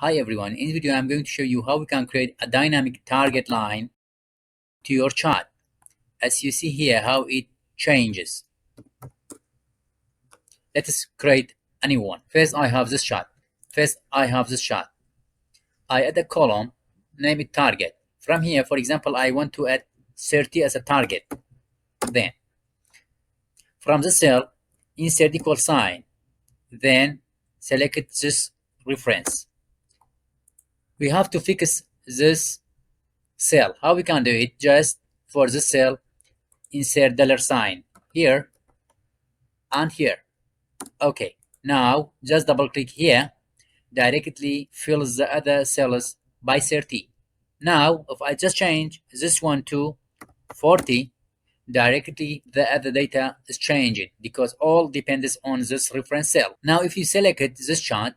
Hi everyone, in this video I'm going to show you how we can create a dynamic target line to your chart. As you see here how it changes. Let us create a new one. First I have this chart. I add a column, name it target. From here, for example, I want to add 30 as a target. Then from the cell, insert equal sign. Then select this reference. We have to fix this cell. How we can do it? Just for this cell, insert $sign here and here. Okay, now just double click here, directly fills the other cells by 30. Now if I just change this one to 40, directly the other data is changing because all depends on this reference cell. Now if you select this chart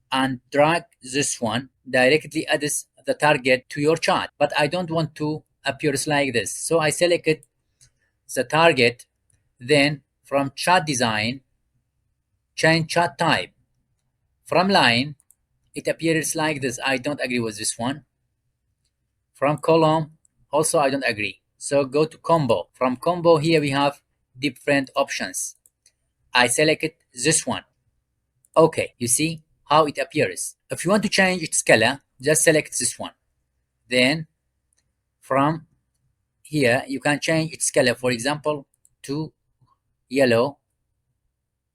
and drag this one, directly adds the target to your chart, but I don't want to appear like this, so I select the target. Then from chart design, change chart type. From line, it appears like this. I don't agree with this one. From column, also I don't agree. So go to combo. From combo, here we have different options. I select this one. Okay, you see how it appears. If you want to change its color, just select this one. Then from here, you can change its color, for example, to yellow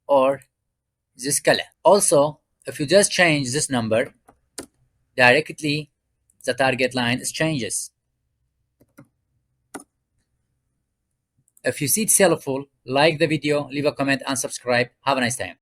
or this color. Also, if you just change this number, directly the target line changes. If you see it's helpful, like the video, leave a comment and subscribe. Have a nice time.